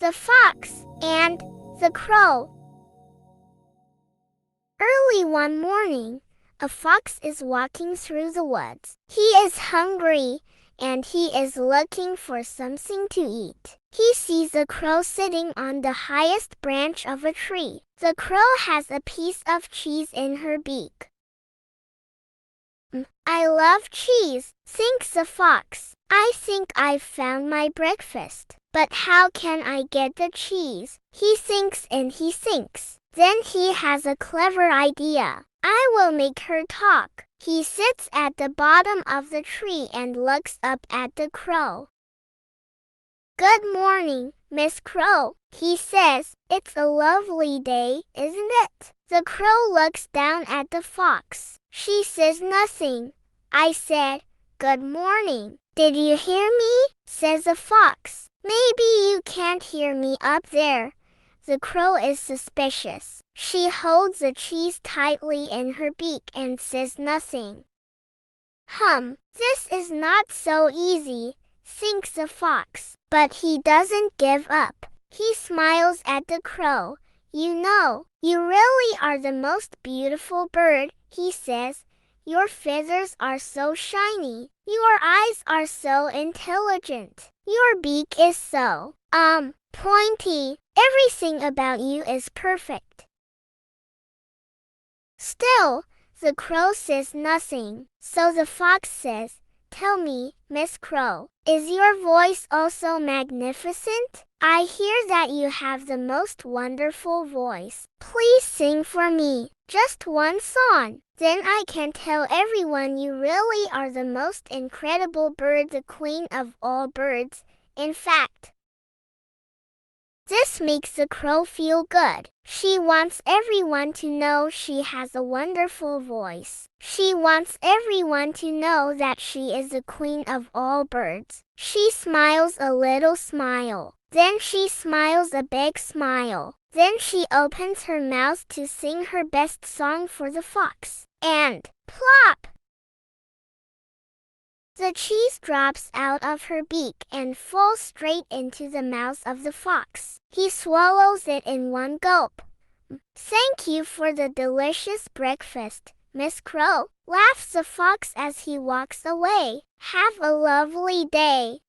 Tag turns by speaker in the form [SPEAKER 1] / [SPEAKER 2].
[SPEAKER 1] The Fox and the Crow. Early one morning, a fox is walking through the woods. He is hungry, and he is looking for something to eat. He sees a crow sitting on the highest branch of a tree. The crow has a piece of cheese in her beak. I love cheese, thinks the fox. I think I've found my breakfast. But how can I get the cheese? He thinks and he thinks. Then he has a clever idea. I will make her talk. He sits at the bottom of the tree and looks up at the crow. Good morning, Miss Crow, he says. It's a lovely day, isn't it? The crow looks down at the fox. She says nothing. I said, good morning. Did you hear me? Says the fox. Maybe you can't hear me up there. The crow is suspicious. She holds the cheese tightly in her beak and says nothing. This is not so easy, thinks the fox. But he doesn't give up. He smiles at the crow. You know, you really are the most beautiful bird, he says. Your feathers are so shiny. Your eyes are so intelligent. Your beak is so, pointy. Everything about you is perfect. Still, the crow says nothing. So the fox says, tell me, Miss Crow, is your voice also magnificent? I hear that you have the most wonderful voice. Please sing for me, just one song. Then I can tell everyone you really are the most incredible bird, the queen of all birds. In fact, this makes the crow feel good. She wants everyone to know she has a wonderful voice. She wants everyone to know that she is the queen of all birds. She smiles a little smile. Then she smiles a big smile. Then she opens her mouth to sing her best song for the fox. And plop! The cheese drops out of her beak and falls straight into the mouth of the fox. He swallows it in one gulp. Thank you for the delicious breakfast, Miss Crow, laughs the fox as he walks away. Have a lovely day.